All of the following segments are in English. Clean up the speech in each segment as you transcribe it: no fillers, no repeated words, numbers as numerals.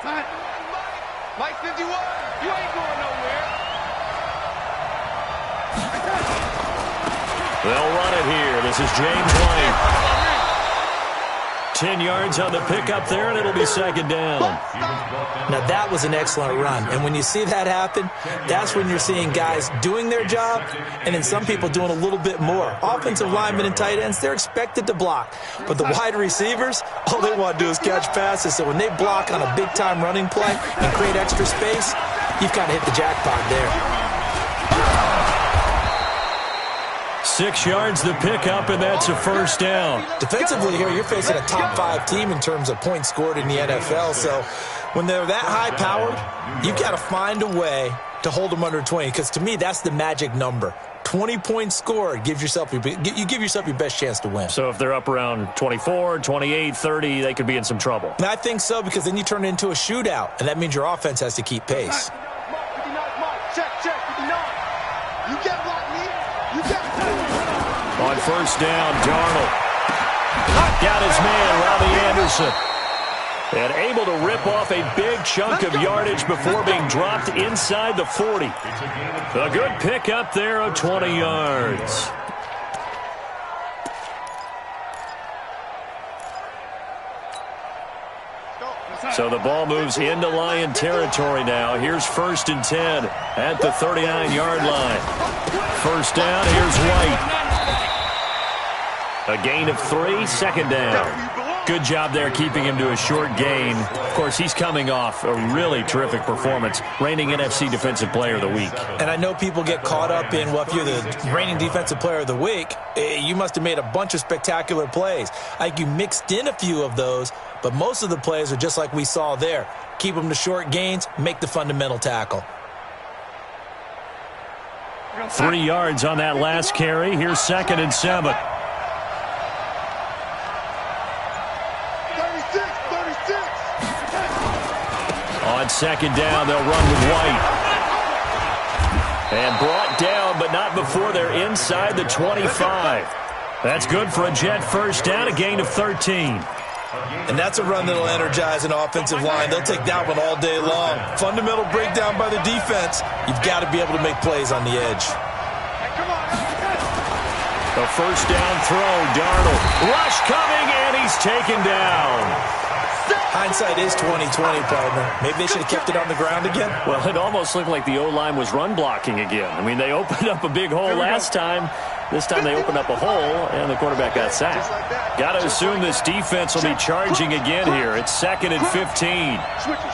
Mike 51, you ain't going nowhere. They'll run it here. This is James White. 10 yards on the pickup there, and it'll be second down. Now, that was an excellent run. And when you see that happen, that's when you're seeing guys doing their job and then some people doing a little bit more. Offensive linemen and tight ends, they're expected to block. But the wide receivers, all they want to do is catch passes. So when they block on a big-time running play and create extra space, you've kind of hit the jackpot there. 6 yards the pickup, and that's a first down. Defensively here, you're facing a top-5 team in terms of points scored in the NFL. So when they're that high-powered, you've got to find a way to hold them under 20, because to me, that's the magic number. 20 points scored, you give yourself your best chance to win. So if they're up around 24, 28, 30, they could be in some trouble. And I think so, because then you turn it into a shootout, and that means your offense has to keep pace. On first down, Darnold knocked out his man, Robbie Anderson. And able to rip off a big chunk of yardage before being dropped inside the 40. A good pickup there of 20 yards. So the ball moves into Lion territory now. Here's first and 10 at the 39-yard line. First down, here's White. A gain of 3, second down. Good job there keeping him to a short gain. Of course, he's coming off a really terrific performance, reigning NFC Defensive Player of the Week. And I know people get caught up in, well, if you're the reigning Defensive Player of the Week, you must have made a bunch of spectacular plays. I think you mixed in a few of those, but most of the plays are just like we saw there. Keep them to short gains, make the fundamental tackle. 3 yards on that last carry. Here's second and 7. On second down, they'll run with White. And brought down, but not before they're inside the 25. That's good for a Jet first down, a gain of 13. And that's a run that'll energize an offensive line. They'll take that one all day long. Fundamental breakdown by the defense. You've got to be able to make plays on the edge. A first down throw, Darnold. Rush coming, and he's taken down. Hindsight is 20/20, partner. Maybe they should have kept it on the ground again. Well, it almost looked like the O-line was run blocking again. I mean, they opened up a big hole last time. This time they opened up a hole, and the quarterback got sacked. Got to assume this defense will be charging again here. It's second and 15. Switch it.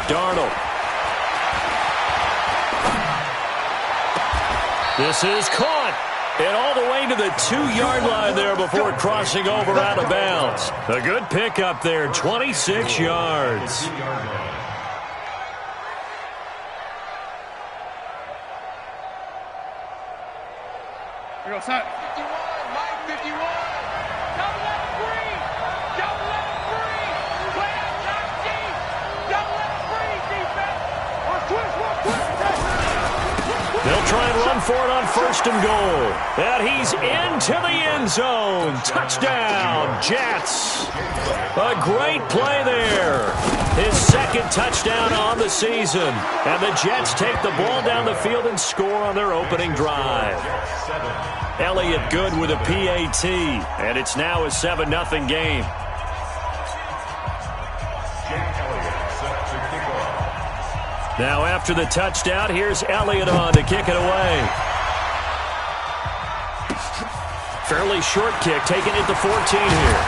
Darnold. This is caught. And all the way to the 2-yard line there before crossing over out of bounds. A good pickup there, 26 yards. Here goes Mike 51. Double up free. Play outside deep. Double up free, defense. One twist. They'll try and run for it on first and goal. And he's into the end zone. Touchdown, Jets. A great play there. His second touchdown on the season. And the Jets take the ball down the field and score on their opening drive. Elliott good with a PAT. And it's now a 7-0 game. Now after the touchdown, here's Elliott on to kick it away. Fairly short kick, taking it to 14 here.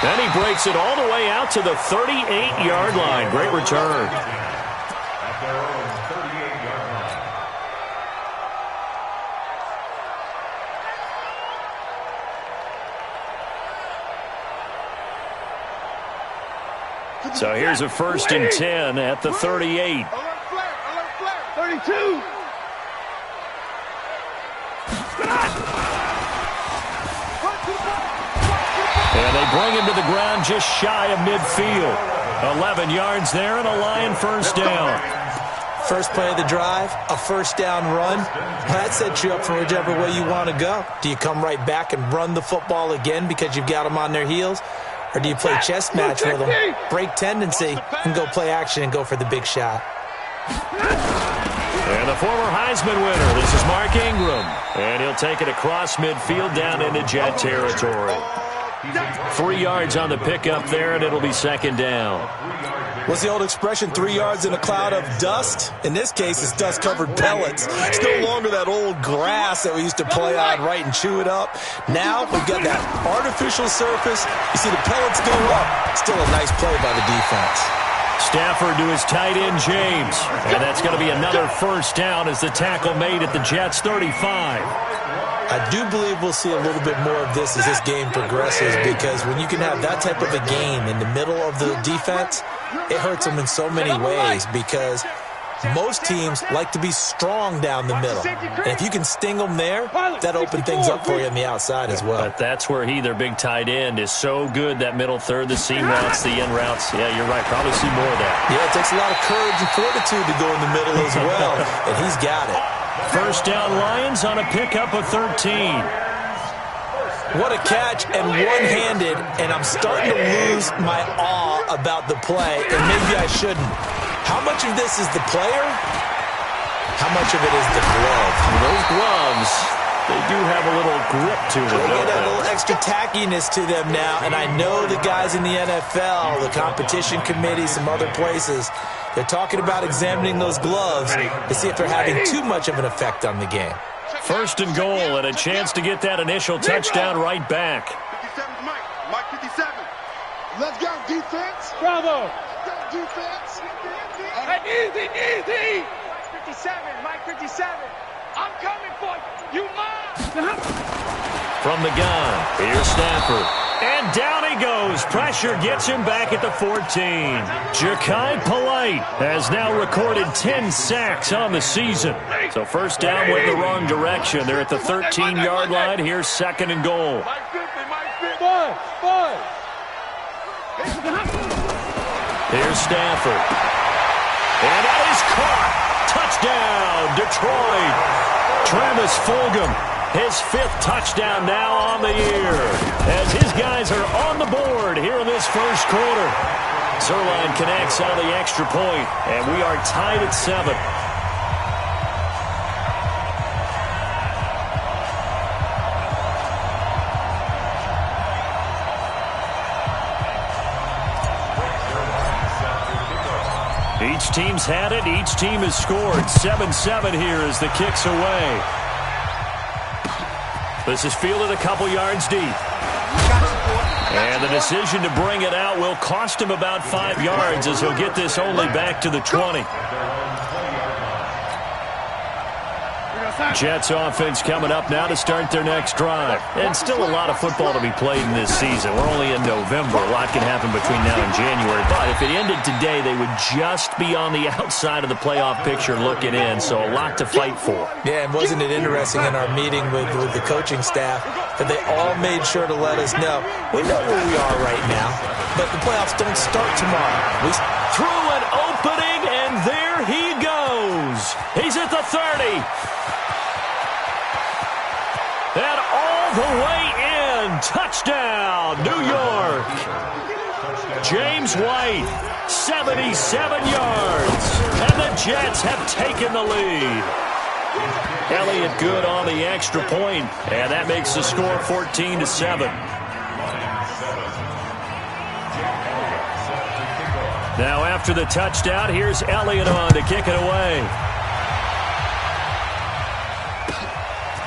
Then he breaks it all the way out to the 38-yard line. Great return. So here's a first and 10 at the 38. 32. And they bring him to the ground just shy of midfield. 11 yards there and a Lion first down. First play of the drive, a first down run. That sets you up for whichever way you want to go. Do you come right back and run the football again because you've got them on their heels? Or do you play chess match with them, break tendency, and go play action and go for the big shot? And the former Heisman winner, this is Mark Ingram. And he'll take it across midfield down into Jet territory. 3 yards on the pickup there, and it'll be second down. What's the old expression, 3 yards in a cloud of dust? In this case, it's dust-covered pellets. It's no longer that old grass that we used to play on, right, and chew it up. Now we've got that artificial surface. You see the pellets go up. Still a nice play by the defense. Stafford to his tight end, James. And that's going to be another first down as the tackle made at the Jets' 35. I do believe we'll see a little bit more of this as this game progresses, because when you can have that type of a game in the middle of the defense, it hurts them in so many ways, because most teams like to be strong down the middle. And if you can sting them there, that opens things up for you on the outside as well. But that's where their big tight end, is so good, that middle third, the seam routes, the in routes. Yeah, you're right. Probably see more of that. Yeah, it takes a lot of courage and fortitude to go in the middle as well, and he's got it. First down, Lions on a pickup of 13. What a catch, and one-handed, and I'm starting to lose my awe about the play, and maybe I shouldn't. How much of this is the player? How much of it is the glove? Those gloves, they do have a little grip to them. They get a little extra tackiness to them now, and I know the guys in the NFL, the competition committee, some other places, they're talking about examining those gloves to see if they're having too much of an effect on the game. First and goal, and a chance to get that initial touchdown right back. 57's Mike. Mike 57. Let's go, defense. Bravo. Let's go, defense. Easy. 57, Mike 57. I'm coming for you. You must. From the gun, here's Stafford. And down he goes. Pressure gets him back at the 14. Ja'Kai Polite has now recorded 10 sacks on the season. So first down went the wrong direction. They're at the 13-yard line. Here's second and goal. Mike 50, Mike 50. Boy. Here's Stafford. And that is caught. Touchdown, Detroit. Travis Fulgham, his 5th touchdown now on the year, as his guys are on the board here in this first quarter. Zerline connects on the extra point, and we are tied at 7. Each team's had it. Each team has scored. 7-7 here as the kick's away. This is fielded a couple yards deep. And the decision to bring it out will cost him about 5 yards, as he'll get this only back to the 20. Jets offense coming up now to start their next drive. And still a lot of football to be played in this season. We're only in November. A lot can happen between now and January. But if it ended today, they would just be on the outside of the playoff picture looking in. So a lot to fight for. Yeah, and wasn't it interesting in our meeting with the coaching staff that they all made sure to let us know, we know where we are right now, but the playoffs don't start tomorrow. We threw an opening, and there he goes. He's at the 30. And all the way in. Touchdown, New York. James White, 77 yards. And the Jets have taken the lead. Elliott good on the extra point, and that makes the score 14-7. Now after the touchdown, here's Elliott on to kick it away.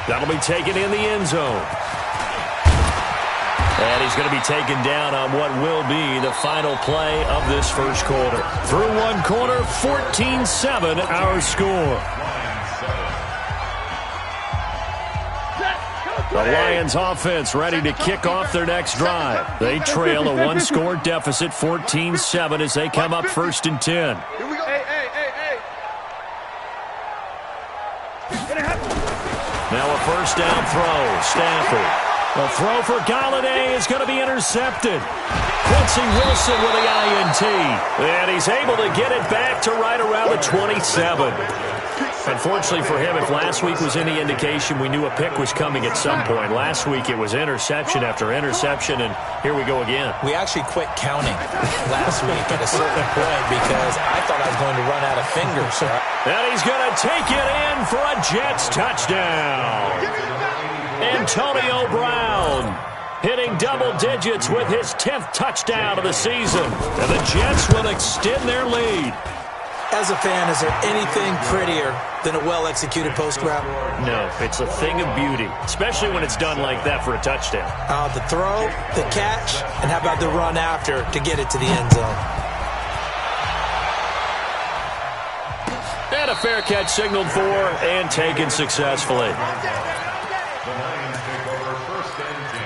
That'll be taken in the end zone. And he's going to be taken down on what will be the final play of this first quarter. Through one quarter, 14-7 our score. The Lions offense ready to kick off their next drive. They trail a one-score deficit, 14-7, as they come up 1st and 10. Here we go. Hey. Now a first down throw. Stafford. The throw for Galladay is going to be intercepted. Quincy Wilson with the INT. And he's able to get it back to right around the 27. Unfortunately for him, if last week was any indication, we knew a pick was coming at some point. Last week it was interception after interception, and here we go again. We actually quit counting last week at a certain point because I thought I was going to run out of fingers. And he's going to take it in for a Jets touchdown. Antonio Brown hitting double digits with his 10th touchdown of the season. And the Jets will extend their lead. As a fan, is there anything prettier than a well-executed post route? No, it's a thing of beauty, especially when it's done like that for a touchdown. The throw, the catch, and how about the run after to get it to the end zone? And a fair catch signaled for and taken successfully. The Lions take over first and 10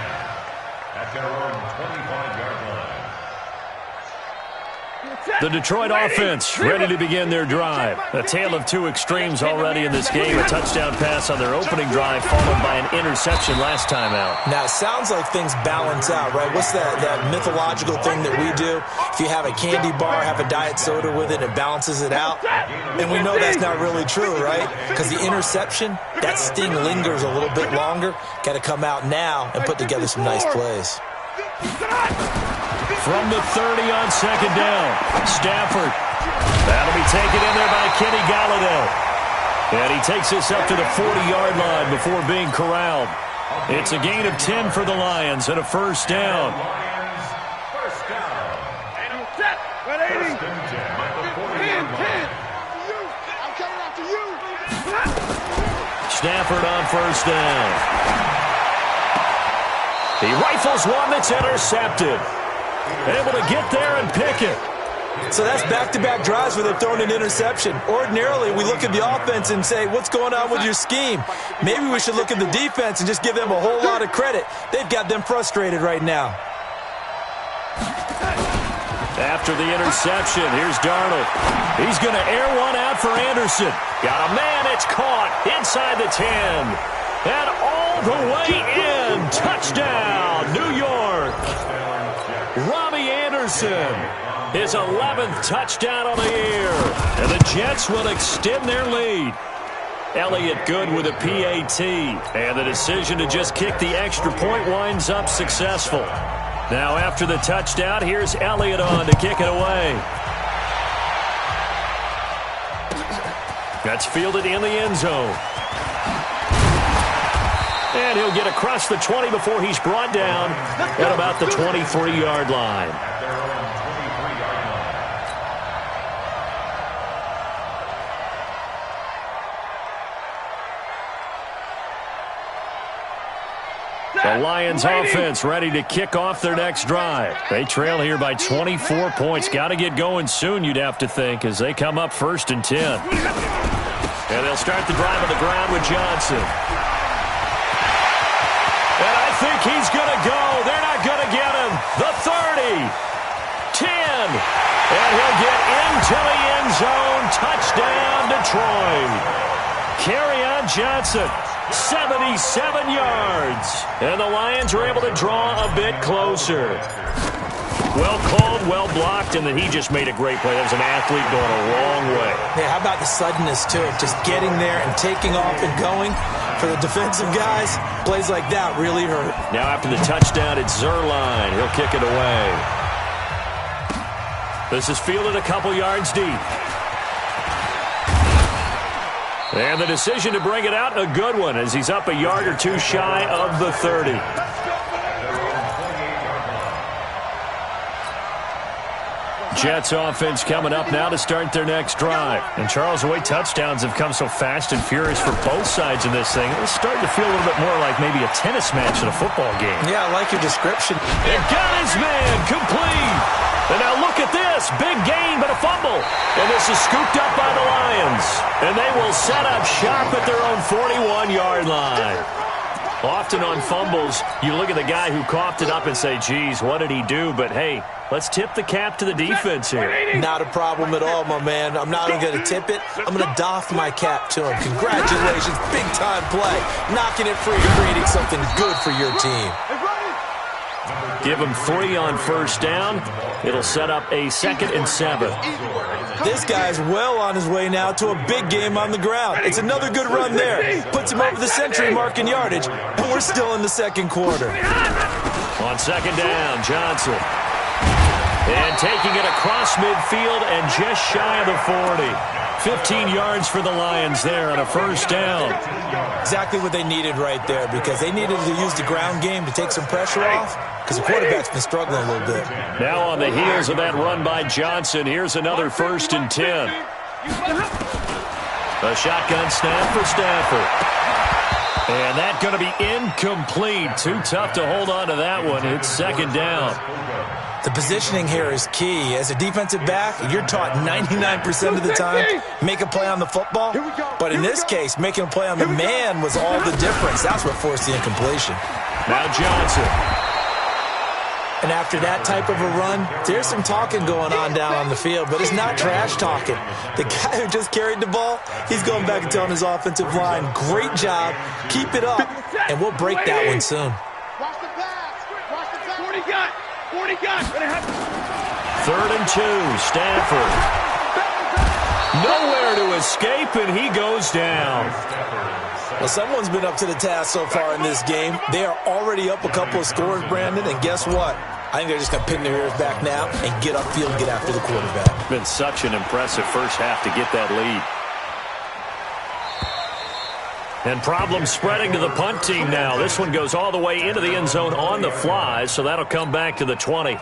at their own 25-yard line. The Detroit offense ready to begin their drive. A tale of two extremes already in this game. A touchdown pass on their opening drive followed by an interception last time out. Now, it sounds like things balance out, right? What's that mythological thing that we do? If you have a candy bar, have a diet soda with it, it balances it out. And we know that's not really true, right? Because the interception, that sting lingers a little bit longer. Got to come out now and put together some nice plays. From the 30 on second down, Stafford. That'll be taken in there by Kenny Galladay. And he takes this up to the 40-yard line before being corralled. It's a gain of 10 for the Lions and a first down. Stafford on first down. He rifles one that's intercepted. Able to get there and pick it. So that's back-to-back drives where they're throwing an interception. Ordinarily, we look at the offense and say, what's going on with your scheme? Maybe we should look at the defense and just give them a whole lot of credit. They've got them frustrated right now. After the interception, here's Darnold. He's going to air one out for Anderson. Got a man, it's caught inside the 10. And all the way in. Touchdown, New York. Robbie Anderson, his 11th touchdown on the year. And the Jets will extend their lead. Elliott good with a PAT. And the decision to just kick the extra point winds up successful. Now after the touchdown, here's Elliott on to kick it away. That's fielded in the end zone. And he'll get across the 20 before he's brought down at about the 23-yard line. The Lions offense ready to kick off their next drive. They trail here by 24 points. Got to get going soon, you'd have to think, as they come up first and 10. And they'll start the drive on the ground with Johnson. And I think he's going to go. They're not going to get him. The 30. 10. And he'll get into the end zone. Touchdown, Detroit. Kerryon Johnson, 77 yards. And the Lions are able to draw a bit closer. Well called, well blocked, and then he just made a great play. That was an athlete going a long way. Yeah, how about the suddenness, too, of just getting there and taking off and going? For the defensive guys, plays like that really hurt. Now after the touchdown, it's Zuerlein. He'll kick it away. This is fielded a couple yards deep. And the decision to bring it out, a good one, as he's up a yard or two shy of the 30. Jets offense coming up now to start their next drive. And Charles, the way touchdowns have come so fast and furious for both sides in this thing, it's starting to feel a little bit more like maybe a tennis match in a football game. Yeah, I like your description. And got his man, complete. And now look at this, big gain but a fumble. And this is scooped up by the Lions. And they will set up shop at their own 41-yard line. Often on fumbles, you look at the guy who coughed it up and say, geez, what did he do? But, hey, let's tip the cap to the defense here. Not a problem at all, my man. I'm not only going to tip it, I'm going to doff my cap to him. Congratulations, big-time play. Knocking it free, creating something good for your team. Give him 3 on first down. It'll set up a 2nd and 7. This guy's well on his way now to a big game on the ground. It's another good run there. Puts him over the century mark in yardage, and we're still in the second quarter. On 2nd down, Johnson. And taking it across midfield and just shy of the 40. 15 yards for the Lions there on a first down. Exactly what they needed right there, because they needed to use the ground game to take some pressure off, because the quarterback's been struggling a little bit. Now on the heels of that run by Johnson, here's another 1st and 10. A shotgun snap for Stafford. And that's going to be incomplete. Too tough to hold on to that one. It's 2nd down. The positioning here is key. As a defensive back, you're taught 99% of the time, make a play on the football. But in this case, making a play on the man was all the difference. That's what forced the incompletion. Now Johnson. And after that type of a run, there's some talking going on down on the field, but it's not trash talking. The guy who just carried the ball, he's going back and telling his offensive line, great job, keep it up, and we'll break that one soon. Watch the pass. Watch the pass. 40 gun. 40 gun. 3rd and 2, Stafford. Nowhere to escape, and he goes down. Well, someone's been up to the task so far in this game. They are already up a couple of scores, Brandon, and guess what? I think they're just going to pin their ears back now and get upfield and get after the quarterback. Been such an impressive first half to get that lead. And problems spreading to the punt team now. This one goes all the way into the end zone on the fly, so that'll come back to the 20.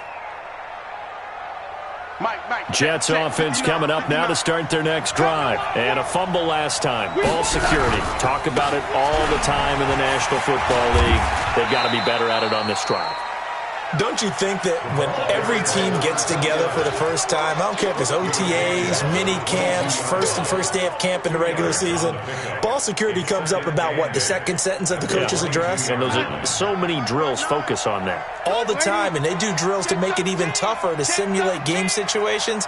Jets offense coming up now to start their next drive. And a fumble last time. Ball security. Talk about it all the time in the National Football League. They've got to be better at it on this drive. Don't you think that when every team gets together for the first time, I don't care if it's OTAs, mini camps, first day of camp in the regular season, ball security comes up about, what, the second sentence of the coach's address? And those are so many drills focus on that. All the time, and they do drills to make it even tougher to simulate game situations.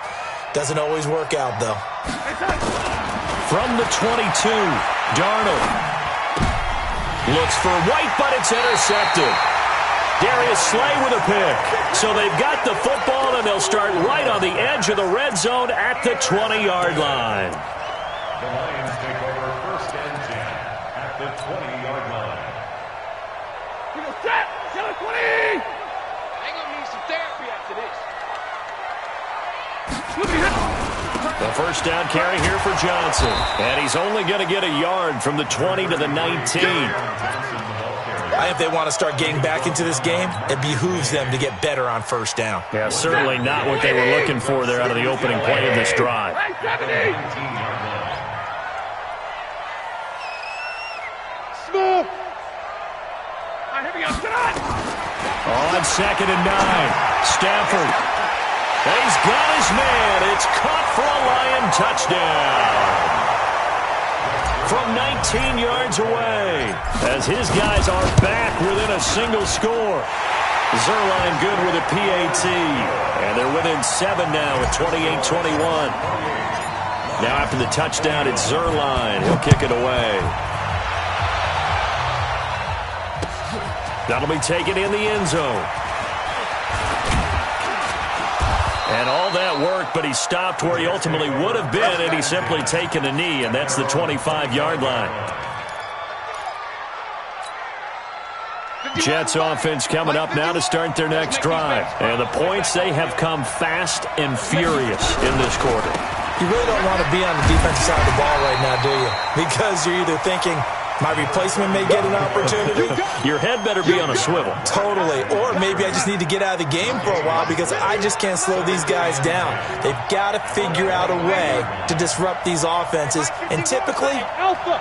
Doesn't always work out, though. From the 22, Darnold looks for White, but it's intercepted. Darius Slay with a pick. So they've got the football, and they'll start right on the edge of the red zone at the 20-yard line. The Lions take over 1st and 10 at the 20-yard line. Set! Set at 20! They're going to need some therapy after this. The first down carry here for Johnson. And he's only going to get a yard from the 20 to the 19. If they want to start getting back into this game, it behooves them to get better on first down. Yeah, certainly not what they were looking for there out of the opening play of this drive. Smooth. Here we go. On 2nd and 9, Stafford. He's got his man. It's caught for a Lion touchdown. From 19 yards away, as his guys are back within a single score. Zuerlein good with a PAT, and they're within 7 now at 28-21. Now after the touchdown, it's Zuerlein. He'll kick it away. That'll be taken in the end zone. And all that work, but he stopped where he ultimately would have been, and he's simply taken a knee, and that's the 25-yard line. Jets offense coming up now to start their next drive. And the points, they have come fast and furious in this quarter. You really don't want to be on the defensive side of the ball right now, do you? Because you're either thinking, my replacement may get an opportunity. Your head better be on a swivel. Totally. Or maybe I just need to get out of the game for a while because I just can't slow these guys down. They've got to figure out a way to disrupt these offenses. And typically,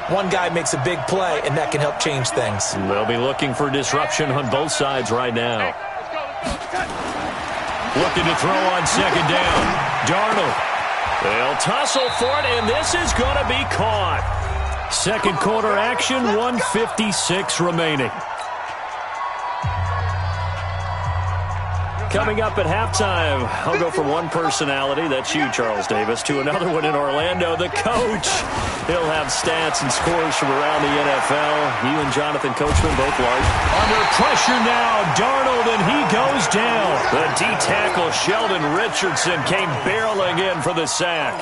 one guy makes a big play, and that can help change things. They'll be looking for disruption on both sides right now. Looking to throw on 2nd down. Darnold. They'll tussle for it, and this is going to be caught. second quarter action, 1:56 remaining. Coming up at halftime, I'll go from one personality, that's you, Charles Davis, to another one in Orlando, the coach. He'll have stats and scores from around the NFL. You and Jonathan Coachman both large. Under pressure now, Darnold, and he goes down. The D-tackle, Sheldon Richardson, came barreling in for the sack.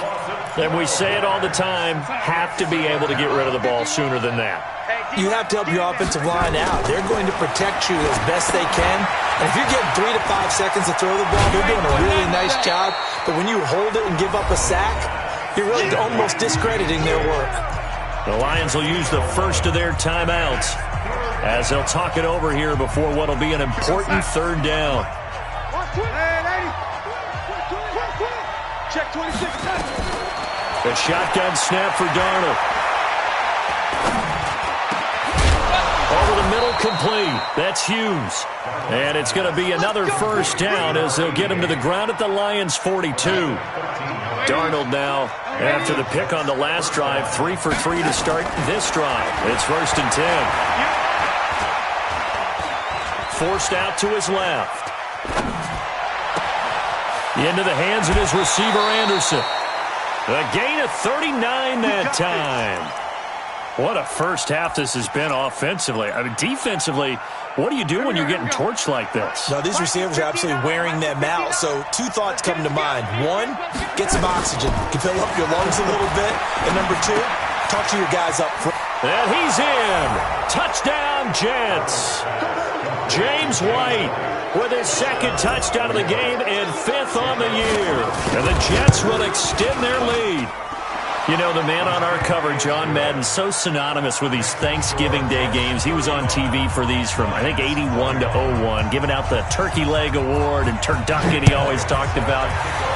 And we say it all the time, have to be able to get rid of the ball sooner than that. You have to help your offensive line out. They're going to protect you as best they can. And if you're getting 3 to 5 seconds to throw the ball, they're doing a really nice job. But when you hold it and give up a sack, you're really almost discrediting their work. The Lions will use the first of their timeouts as they'll talk it over here before what will be an important third down. Check 26. The shotgun snap for Darnold. Over the middle, complete. That's Hughes. And it's going to be another first down as they'll get him to the ground at the Lions' 42. Darnold now, after the pick on the last drive, 3 for 3 to start this drive. It's 1st and 10. Forced out to his left. Into the hands of his receiver, Anderson. A gain of 39 that time. What a first half this has been offensively. I mean, defensively, what do you do when you're getting torched like this? Now, these receivers are absolutely wearing them out. So 2 thoughts come to mind. 1, get some oxygen. You can fill up your lungs a little bit. And number 2, talk to your guys up front. And he's in. Touchdown, Jets. James White with his 2nd touchdown of the game and 5th on the year. And the Jets will extend their lead. You know, the man on our cover, John Madden, so synonymous with these Thanksgiving Day games. He was on TV for these from, I think, 81 to 01, giving out the Turkey Leg Award and turducken he always talked about.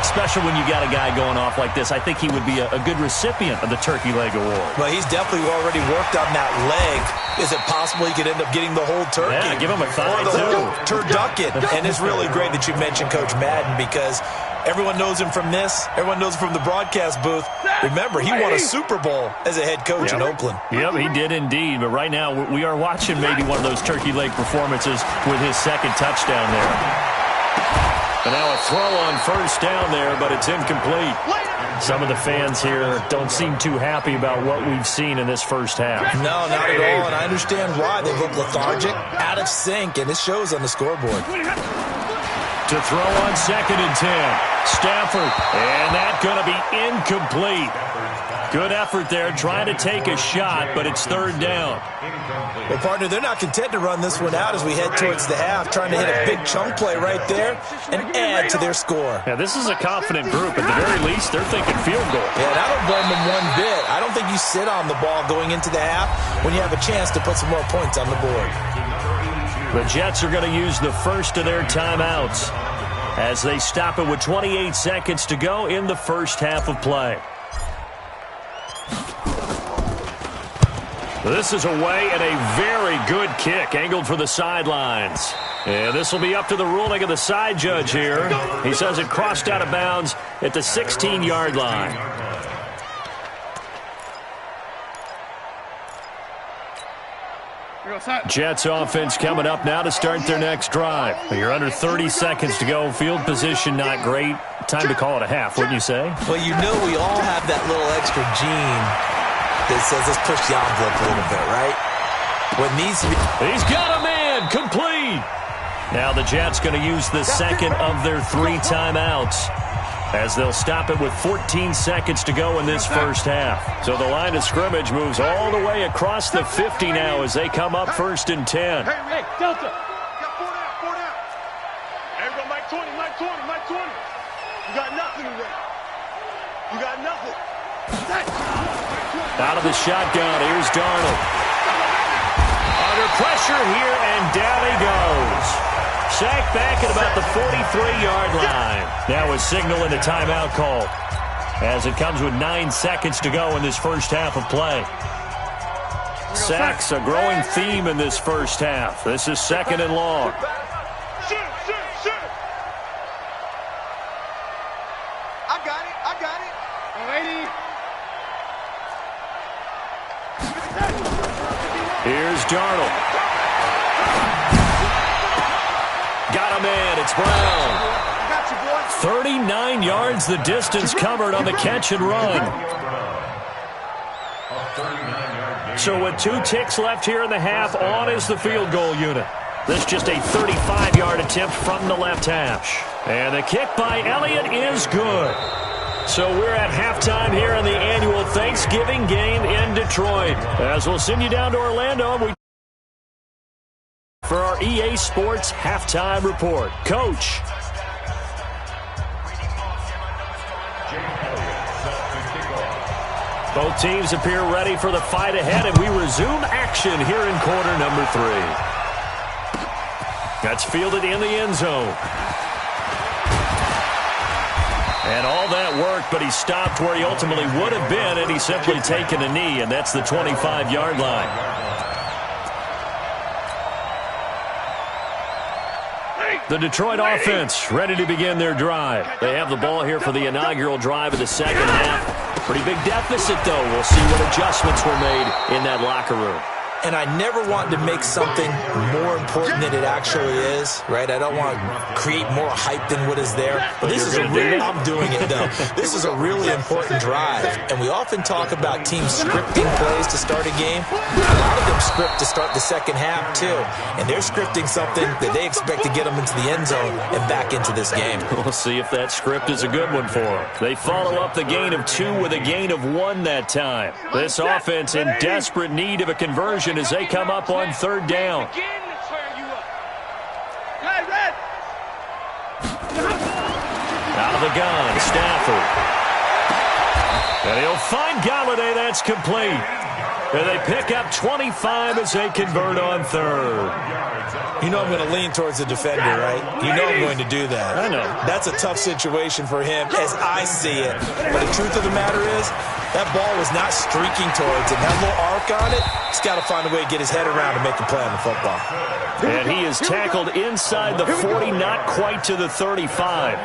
Especially when you got a guy going off like this. I think he would be a good recipient of the Turkey Leg Award. Well, he's definitely already worked on that leg. Is it possible he could end up getting the whole turkey? Yeah, give him a thigh, or the too. whole turducken. And it's really great that you mentioned Coach Madden because everyone knows him from this. Everyone knows him from the broadcast booth. Remember, he won a Super Bowl as a head coach in Oakland. Yep, he did indeed. But right now, we are watching maybe one of those turkey leg performances with his 2nd touchdown there. And now a throw on first down there, but it's incomplete. Some of the fans here don't seem too happy about what we've seen in this first half. No, not at all, and I understand why. They look lethargic, out of sync, and it shows on the scoreboard. To throw on 2nd and 10. Stafford, and that's going to be incomplete. Good effort there, trying to take a shot, but it's 3rd down. Well, partner, they're not content to run this one out as we head towards the half, trying to hit a big chunk play right there and add to their score. Yeah, this is a confident group. At the very least, they're thinking field goal. Yeah, and I don't blame them one bit. I don't think you sit on the ball going into the half when you have a chance to put some more points on the board. The Jets are going to use the first of their timeouts as they stop it with 28 seconds to go in the first half of play. This is away and a very good kick angled for the sidelines. And this will be up to the ruling of the side judge here. He says it crossed out of bounds at the 16-yard line. Jets offense coming up now to start their next drive. You're under 30 seconds to go. Field position not great. Time to call it a half, wouldn't you say? Well, you know we all have that little extra gene that says let's push the envelope a little bit, right? What needs to be... He's got a man. Complete. Now the Jets going to use the 2nd of their 3 timeouts as they'll stop it with 14 seconds to go in this first half. So the line of scrimmage moves all the way across the 50 now as they come up 1st and 10. Hey, Delta. Got 4 down. Everybody, Mike 20. You got nothing today. You got nothing. Out of the shotgun, here's Darnold. Under pressure here, and down he goes. Sacked back at about the 43-yard line. Now a signal and a timeout call as it comes with 9 seconds to go in this first half of play. Sacks, a growing theme in this first half. This is 2nd and long. Shoot. I got it. 80. Here's Darnold. Got him in. It's Brown. 39 yards the distance covered on the catch and run. So with 2 ticks left here in the half, on is the field goal unit. This just a 35-yard attempt from the left hash. And the kick by Elliott is good. So we're at halftime here in the annual Thanksgiving game in Detroit. As we'll send you down to Orlando for our EA Sports halftime report. Coach. Both teams appear ready for the fight ahead, and we resume action here in quarter number 3. That's fielded in the end zone. And all that worked, but he stopped where he ultimately would have been, and he's simply taken a knee, and that's the 25-yard line. The Detroit offense ready to begin their drive. They have the ball here for the inaugural drive of the second half. Pretty big deficit, though. We'll see what adjustments were made in that locker room. And I never want to make something more important than it actually is, right? I don't want to create more hype than what is there. But this is I'm doing it, though. This is a really important drive. And we often talk about teams scripting plays to start a game. A lot of them script to start the second half, too. And they're scripting something that they expect to get them into the end zone and back into this game. We'll see if that script is a good one for them. They follow up the gain of 2 with a gain of 1 that time. This offense in desperate need of a conversion as they come up on third down. Out of the gun, Stafford. And he'll find Galladay. That's complete. And they pick up 25 as they convert on third. You know I'm going to lean towards the defender, right? You know I'm going to do that. I know. That's a tough situation for him as I see it. But the truth of the matter is, that ball was not streaking towards him. That little arc on it, he's got to find a way to get his head around and make a play on the football. And he is tackled inside the 40, not quite to the 35.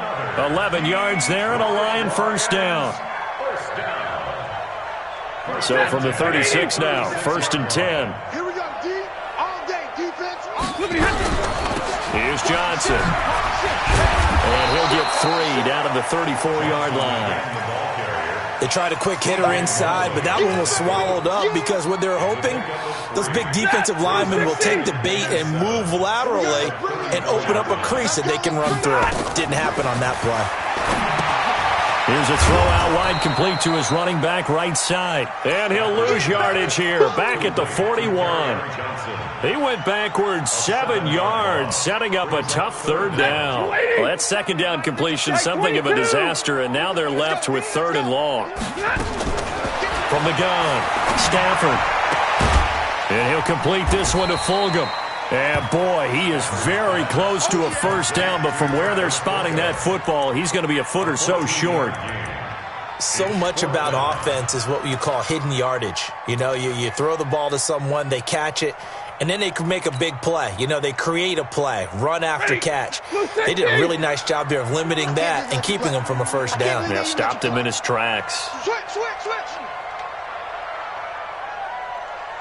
11 yards there and a Lion first down. So from the 36 now, 1st and 10. Here we go, D. All day, defense. Here's Johnson. And he'll get 3 down to the 34-yard line. They tried a quick hitter inside, but that one was swallowed up because what they're hoping, those big defensive linemen will take the bait and move laterally and open up a crease that they can run through. Didn't happen on that play. Here's a throw out wide complete to his running back right side. And he'll lose yardage here, back at the 41. He went backwards 7 yards, setting up a tough third down. Well, that second down completion, something of a disaster, and now they're left with 3rd and long. From the gun, Stafford. And he'll complete this one to Fulgham. And, boy, he is very close to a first down, but from where they're spotting that football, he's going to be a foot or so short. So much about offense is what you call hidden yardage. You know, you throw the ball to someone, they catch it, and then they can make a big play. You know, they create a play, run after catch. They did a really nice job there of limiting that and keeping him from a first down. Yeah, stopped him in his tracks. Switch.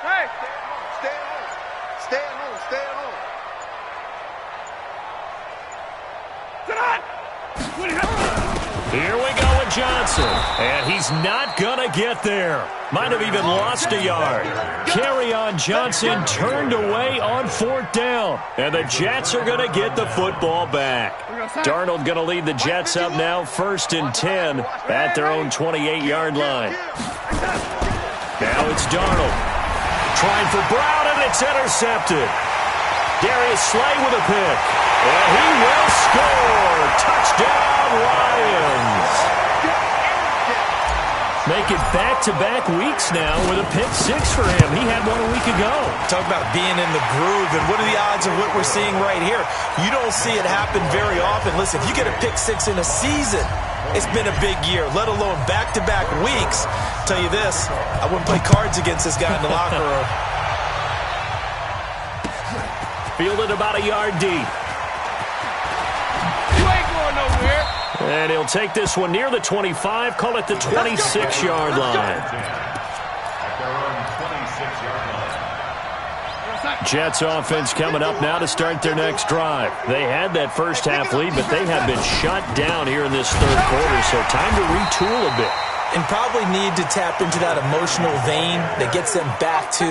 Hey, stay at home. Here we go with Johnson. And he's not going to get there. Might have even lost a yard. Carry on Johnson turned away on 4th down. And the Jets are going to get the football back. Darnold going to lead the Jets up now 1st and 10 at their own 28-yard line. Now it's Darnold. Trying for Brown, and it's intercepted. Darius Slay with a pick. And he will score. Touchdown, Lions. Make it back-to-back weeks now with a pick 6 for him. He had one a week ago. Talk about being in the groove, and what are the odds of what we're seeing right here? You don't see it happen very often. Listen, if you get a pick 6 in a season, it's been a big year, let alone back-to-back weeks. I'll tell you this, I wouldn't play cards against this guy in the locker room. Fielded about a yard deep. You ain't going nowhere. And he'll take this one near the 25, call it the 26-yard line. At their own 26 Jets offense coming up now to start their next drive. They had that first half lead, but they have been shut down here in this third quarter, so time to retool a bit. And probably need to tap into that emotional vein that gets them back to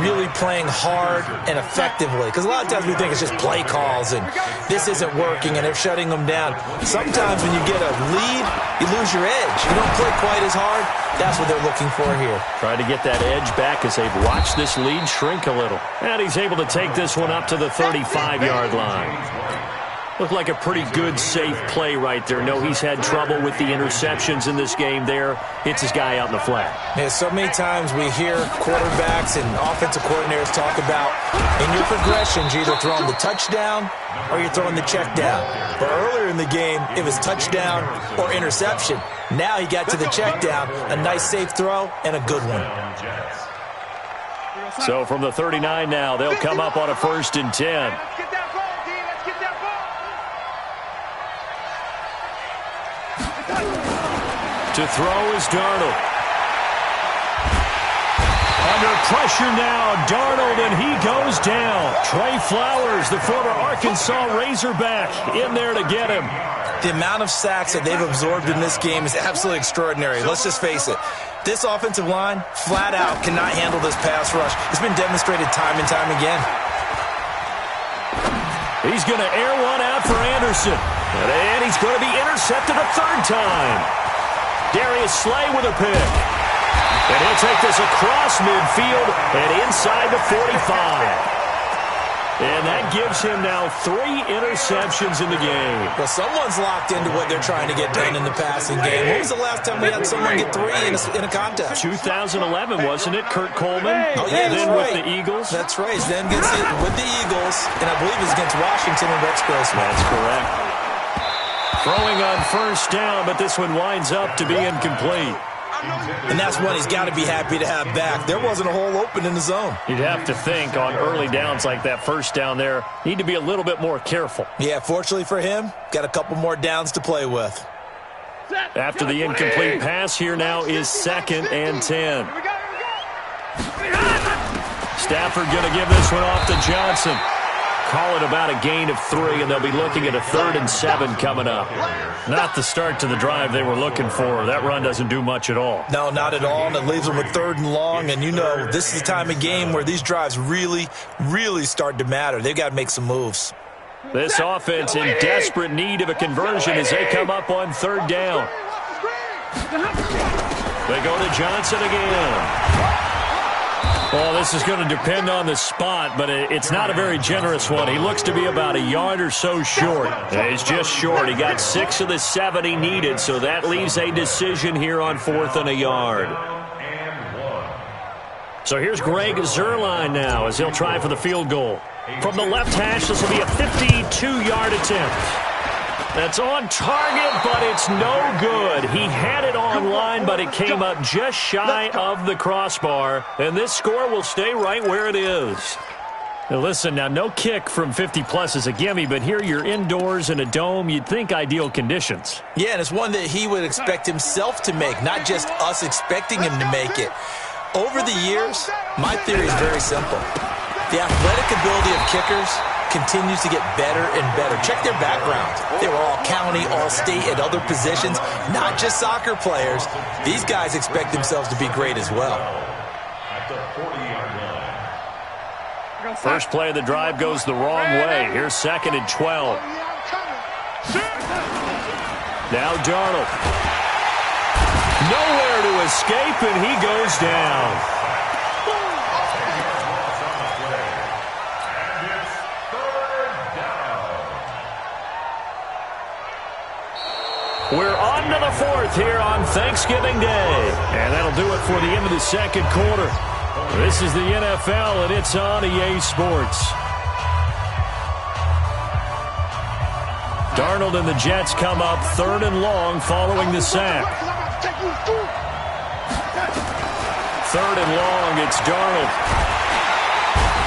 really playing hard and effectively. Because a lot of times we think it's just play calls and this isn't working and they're shutting them down. Sometimes when you get a lead, you lose your edge. You don't play quite as hard. That's what they're looking for here. Trying to get that edge back as they've watched this lead shrink a little. And he's able to take this one up to the 35-yard line. Looked like a pretty good, safe play right there. No, he's had trouble with the interceptions in this game there. Hits his guy out in the flat. Yeah, so many times we hear quarterbacks and offensive coordinators talk about in your progressions, you're either throwing the touchdown or you're throwing the check down. But earlier in the game, it was touchdown or interception. Now he got to the check down, a nice safe throw, and a good one. So from the 39 now, they'll come up on a 1st and 10. To throw is Darnold. Under pressure now, Darnold, and he goes down. Trey Flowers, the former Arkansas Razorback, in there to get him. The amount of sacks that they've absorbed in this game is absolutely extraordinary. Let's just face it. This offensive line, flat out, cannot handle this pass rush. It's been demonstrated time and time again. He's going to air one out for Anderson. And he's going to be intercepted a third time. Darius Slay with a pick. And he'll take this across midfield and inside the 45. And that gives him now 3 interceptions in the game. Well, someone's locked into what they're trying to get done in the passing game. When was the last time we had someone get 3 in a contest? 2011, wasn't it? Kurt Coleman. Oh, yeah, then right. with the Eagles. That's right. Then gets it with the Eagles, and I believe it's against Washington and Rex Grossman. That's correct. Throwing on 1st down, but this one winds up to be incomplete. And that's one he's got to be happy to have back. There wasn't a hole open in the zone. You'd have to think on early downs like that 1st down there, need to be a little bit more careful. Yeah, fortunately for him, got a couple more downs to play with. After the incomplete pass, here now is 2nd and 10. Stafford going to give this one off to Johnson. Call it about a gain of 3, and they'll be looking at a 3rd and 7 coming up. Not the start to the drive they were looking for. That run doesn't do much at all. No, not at all, and it leaves them with 3rd and long, and you know this is the time of game where these drives really, really start to matter. They've got to make some moves. This offense in desperate need of a conversion as they come up on 3rd down. They go to Johnson again. Well, this is going to depend on the spot, but it's not a very generous one. He looks to be about a yard or so short. He's just short. He got 6 of the 7 he needed, so that leaves a decision here on 4th and a yard. So here's Greg Zuerlein now as he'll try for the field goal. From the left hash, this will be a 52-yard attempt. That's on target, but it's no good. He had it on line, but it came up just shy of the crossbar. And this score will stay right where it is. Now listen, now no kick from 50-plus is a gimme, but here you're indoors in a dome. You'd think ideal conditions. Yeah, and it's one that he would expect himself to make, not just us expecting him to make it. Over the years, my theory is very simple. The athletic ability of kickers continues to get better and better. Check their backgrounds. They were all county, all state, at other positions, not just soccer players. These guys expect themselves to be great as well. First play of the drive goes the wrong way. Here's 2nd and 12. Now Darnold. Nowhere to escape, and he goes down. We're on to the 4th here on Thanksgiving Day. And that'll do it for the end of the 2nd quarter. This is the NFL, and it's on EA Sports. Darnold and the Jets come up 3rd and long following the sack. 3rd and long, it's Darnold.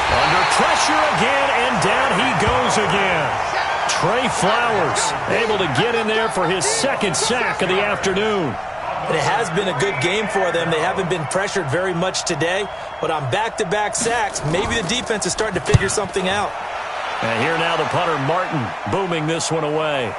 Under pressure again, and down he goes again. Trey Flowers able to get in there for his 2nd sack of the afternoon. And it has been a good game for them. They haven't been pressured very much today. But on back-to-back sacks, maybe the defense is starting to figure something out. And here now the punter, Martin, booming this one away.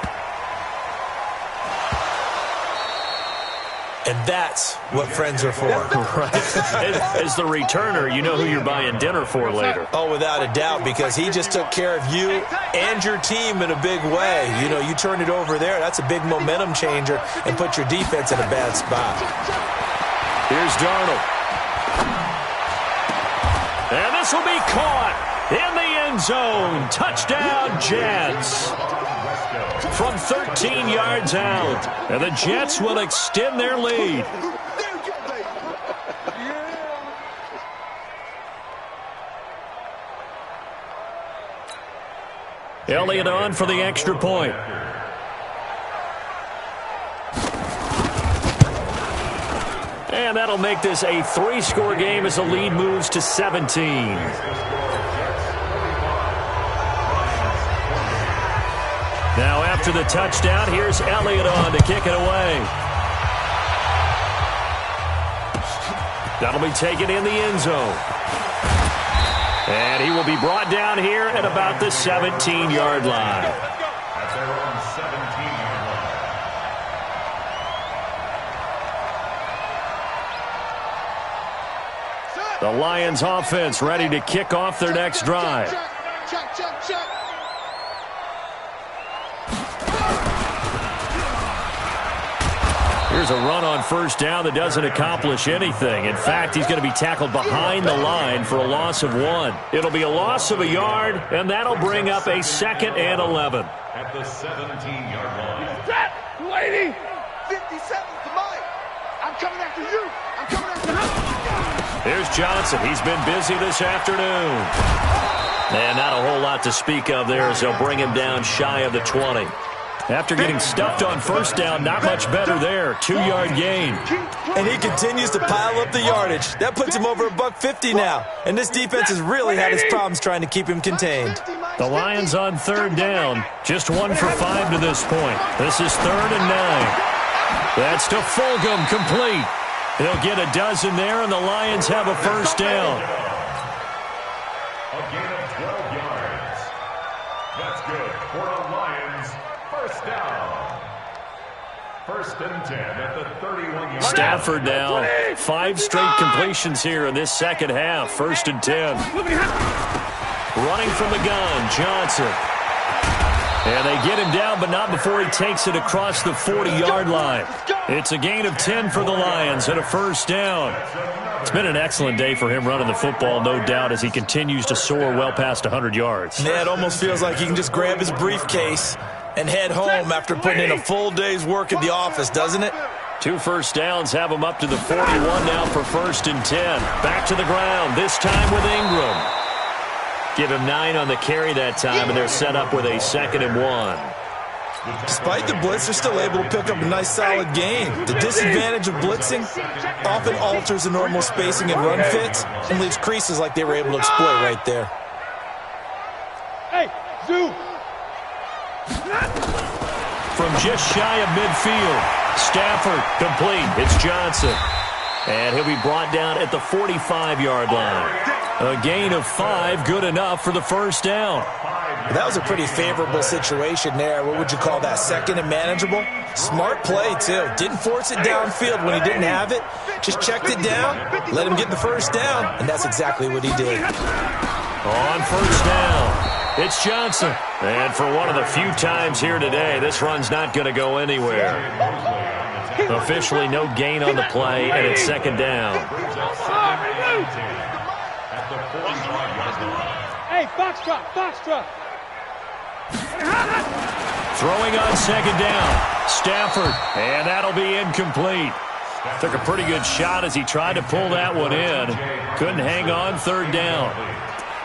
And that's what friends are for. Right. As the returner, you know who you're buying dinner for later. Oh, without a doubt, because he just took care of you and your team in a big way. You know, you turn it over there, that's a big momentum changer and put your defense in a bad spot. Here's Darnold. And this will be caught in the end zone. Touchdown, Jets. From 13 yards out. And the Jets will extend their lead. Elliott on for the extra point. And that'll make this a 3-score game as the lead moves to 17. Now after the touchdown, here's Elliott on to kick it away. That'll be taken in the end zone. And he will be brought down here at about the 17-yard line. That's their own 17-yard line. The Lions offense ready to kick off their next drive. Check. Here's a run on first down that doesn't accomplish anything. In fact, he's going to be tackled behind the line for a loss of 1. It'll be a loss of a yard, and that'll bring up a 2nd and 11. At the 17-yard line. Set, lady. 57 to mine. I'm coming after you. I'm coming after him. Here's Johnson. He's been busy this afternoon. And not a whole lot to speak of there as they'll bring him down shy of the 20. After getting stuffed on first down, not much better there. 2-yard gain. And he continues to pile up the yardage. That puts him over $150 now. And this defense has really had its problems trying to keep him contained. The Lions on 3rd down. Just 1 for 5 to this point. This is 3rd and 9. That's to Fulgham, complete. He'll get a dozen there, and the Lions have a first down. A gain of 12 yards. That's good for the Lions. First down. 1st and 10 at the 31-yard line. Stafford now. 5 straight completions here in this second half. 1st and 10. Running from the gun, Johnson. And they get him down, but not before he takes it across the 40-yard line. It's a gain of 10 for the Lions and a first down. It's been an excellent day for him running the football, no doubt, as he continues to soar well past 100 yards. Yeah, it almost feels like he can just grab his briefcase and head home after putting in a full day's work at the office, doesn't it? 2 first downs have him up to the 41 now for 1st and 10. Back to the ground, this time with Ingram. Give him 9 on the carry that time, and they're set up with a 2nd and 1. Despite the blitz, they're still able to pick up a nice solid gain. The disadvantage of blitzing often alters the normal spacing and run fits and leaves creases like they were able to exploit right there. Hey, Zoo. From just shy of midfield, Stafford complete. It's Johnson. And he'll be brought down at the 45-yard line. A gain of 5, good enough for the first down. That was a pretty favorable situation there. What would you call that? 2nd and manageable? Smart play, too. Didn't force it downfield when he didn't have it. Just checked it down, let him get the first down, and that's exactly what he did. On first down, it's Johnson. And for one of the few times here today, this run's not going to go anywhere. Officially no gain on the play, and it's 2nd down. Hey, Foxtrot. Throwing on 2nd down, Stafford, and that'll be incomplete. Took a pretty good shot as he tried to pull that one in. Couldn't hang on 3rd down.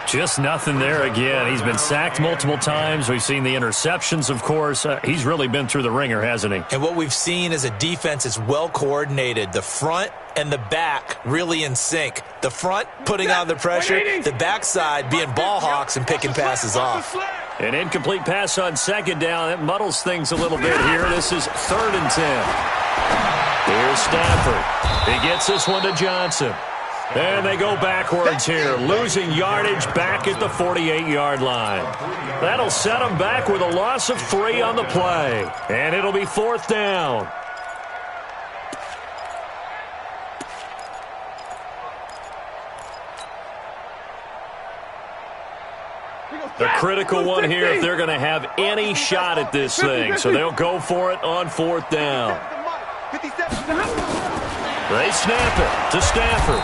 Just nothing there again. He's been sacked multiple times. We've seen the interceptions, of course. He's really been through the ringer, hasn't he? And what we've seen is a defense that's well coordinated. The front and the back really in sync. The front putting on the pressure, the backside being ball hawks and picking passes off. An incomplete pass on 2nd down. That muddles things a little bit here. This is 3rd and 10. Here's Stafford. He gets this one to Johnson. And they go backwards here, losing yardage back at the 48-yard line. That'll set them back with a loss of 3 on the play. And it'll be 4th down. The critical one here if they're going to have any shot at this thing. So they'll go for it on 4th down. They snap it to Stafford.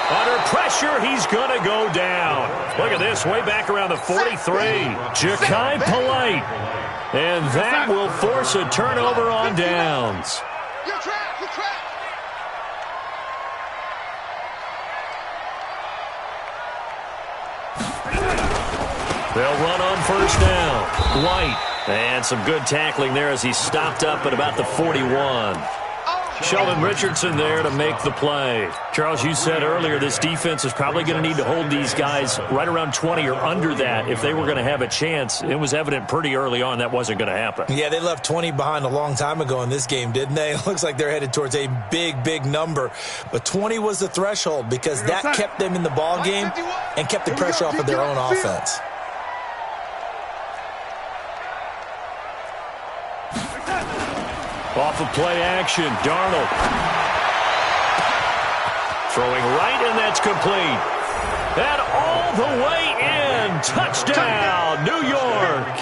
Under pressure, he's going to go down. Look at this, way back around the 43. Ja'Kai Polite. And that will force a turnover on downs. You're trapped, you're trapped. They'll run on 1st down. White. And some good tackling there as he stopped up at about the 41. Sheldon Richardson there to make the play. Charles, you said earlier this defense is probably going to need to hold these guys right around 20 or under that if they were going to have a chance. It was evident pretty early on that wasn't going to happen. Yeah, they left 20 behind a long time ago in this game, didn't they? It looks like they're headed towards a big, big number. But 20 was the threshold because that kept them in the ball game and kept the pressure off of their own offense. Off of play action, Darnold. Throwing right, and that's complete. And all the way in. Touchdown, New York.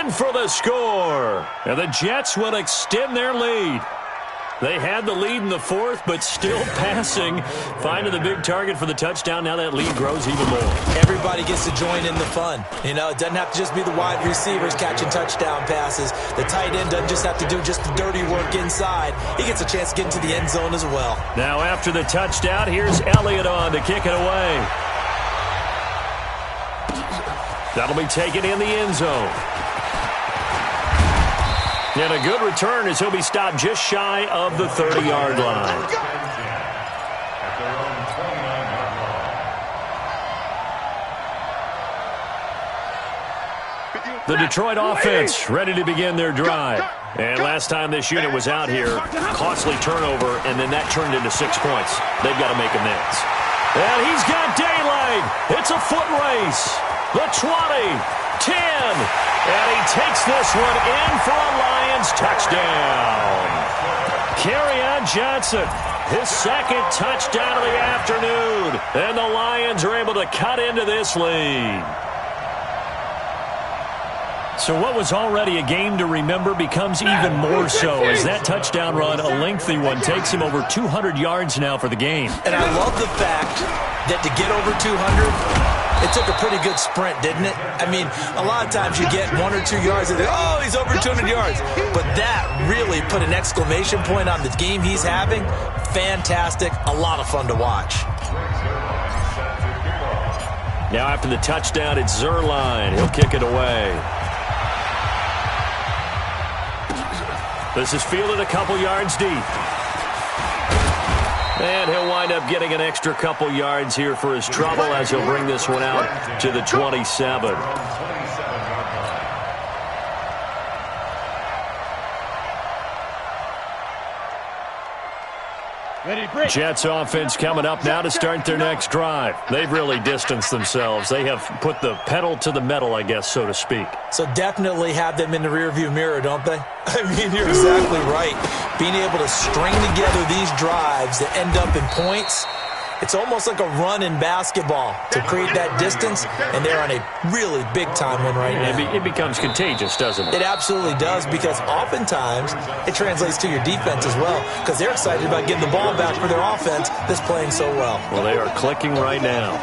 In for the score. And the Jets will extend their lead. They had the lead in the 4th, but still passing. Finding the big target for the touchdown. Now that lead grows even more. Everybody gets to join in the fun. You know, it doesn't have to just be the wide receivers catching touchdown passes. The tight end doesn't just have to do just the dirty work inside. He gets a chance to get into the end zone as well. Now after the touchdown, here's Elliott on to kick it away. That'll be taken in the end zone. And a good return as he'll be stopped just shy of the 30-yard line. The Detroit offense ready to begin their drive. And last time this unit was out here, costly turnover, and then that turned into 6 points. They've got to make amends. And he's got daylight. It's a foot race. The 20. 10, and he takes this one in for a Lions touchdown. Kerryon Johnson, his 2nd touchdown of the afternoon, and the Lions are able to cut into this lead. So what was already a game to remember becomes even more so as that touchdown run, a lengthy one, takes him over 200 yards now for the game. And I love the fact that to get over 200, it took a pretty good sprint, didn't it? I mean, a lot of times you get 1 or 2 yards and they, oh, he's over 200 yards. But that really put an exclamation point on the game he's having. Fantastic. A lot of fun to watch. Now after the touchdown, it's Zuerlein. He'll kick it away. This is fielded a couple yards deep. And he'll wind up getting an extra couple yards here for his trouble as he'll bring this one out to the 27. Jets offense coming up now to start their next drive. They've really distanced themselves. They have put the pedal to the metal, I guess, so to speak. So definitely have them in the rearview mirror, don't they? I mean, you're exactly right. Being able to string together these drives that end up in points, it's almost like a run in basketball to create that distance, and they're on a really big-time one right now. It becomes contagious, doesn't it? It absolutely does, because oftentimes it translates to your defense as well, because they're excited about getting the ball back for their offense that's playing so well. Well, they are clicking right now.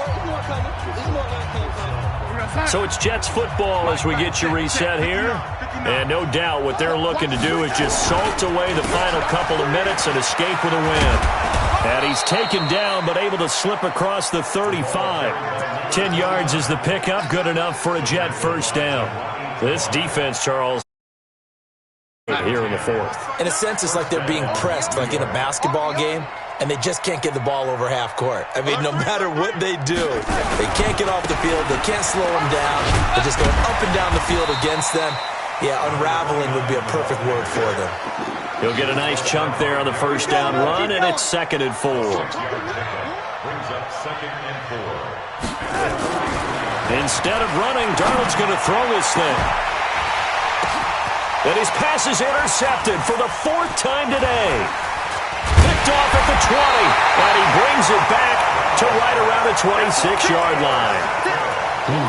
So it's Jets football as we get you reset here. And no doubt what they're looking to do is just salt away the final couple of minutes and escape with a win. And he's taken down but able to slip across the 35. 10 yards is the pickup, good enough for a Jet first down. This defense, Charles, here in the 4th. In a sense, it's like they're being pressed like in a basketball game, and they just can't get the ball over half court. I mean, no matter what they do, they can't get off the field. They can't slow them down. They're just going up and down the field against them. Yeah, unraveling would be a perfect word for them. He'll get a nice chunk there on the first down run, and it's 2nd and 4. Brings up 2nd and 4. Instead of running, Darnold's going to throw this thing. And his pass is intercepted for the 4th time today. Picked off at the 20, and he brings it back to right around the 26-yard line.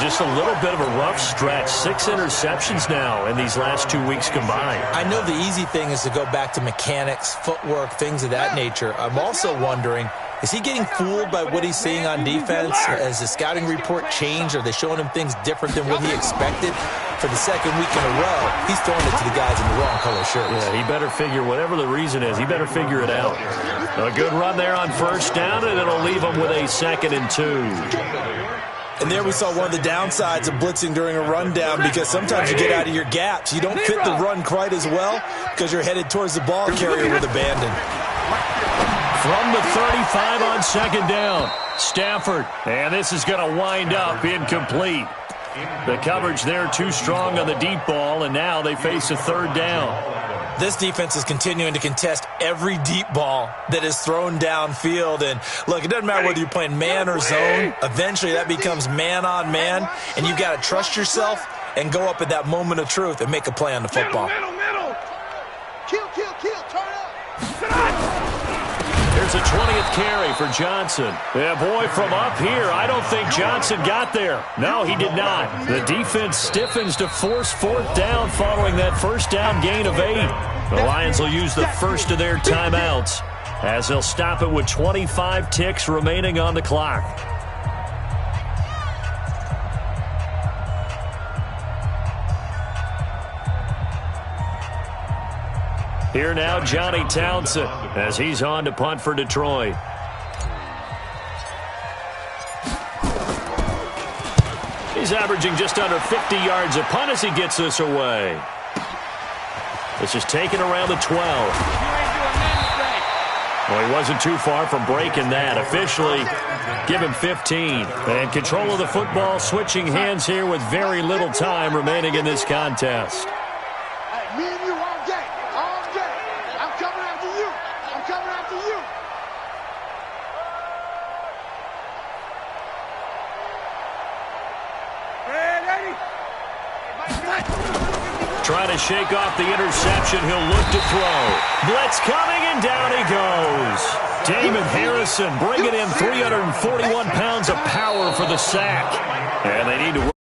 Just a little bit of a rough stretch. 6 interceptions now in these last 2 weeks combined. I know the easy thing is to go back to mechanics, footwork, things of that nature. I'm also wondering, is he getting fooled by what he's seeing on defense? Has the scouting report changed? Are they showing him things different than what he expected? For the 2nd week in a row, he's throwing it to the guys in the wrong color shirts. Yeah, he better figure, whatever the reason is, he better figure it out. A good run there on first down, and it'll leave him with a 2nd and 2. And there we saw one of the downsides of blitzing during a rundown, because sometimes you get out of your gaps. You don't fit the run quite as well because you're headed towards the ball carrier with abandon. From the 35 on 2nd down, Stafford. And this is going to wind up incomplete. The coverage there too strong on the deep ball, and now they face a 3rd down. This defense is continuing to contest every deep ball that is thrown downfield. And, look, it doesn't matter whether you're playing man or zone. Eventually that becomes man-on-man, and you've got to trust yourself and go up at that moment of truth and make a play on the football. Middle. Kill, turn up. Here's a 20th carry for Johnson. Yeah, boy, from up here, I don't think Johnson got there. No, he did not. The defense stiffens to force 4th down following that first down gain of 8. The Lions will use the first of their timeouts as they'll stop it with 25 ticks remaining on the clock. Here now, Johnny Townsend, as he's on to punt for Detroit. He's averaging just under 50 yards a punt as he gets this away. This is taken around the 12. Well, he wasn't too far from breaking that. Officially, give him 15. And control of the football switching hands here with very little time remaining in this contest. Hey, me and you all day. I'm coming after you. Trying to shake off the interception. He'll look to throw. Blitz coming, and down he goes. Damon Harrison bringing in 341 pounds of power for the sack. And they need to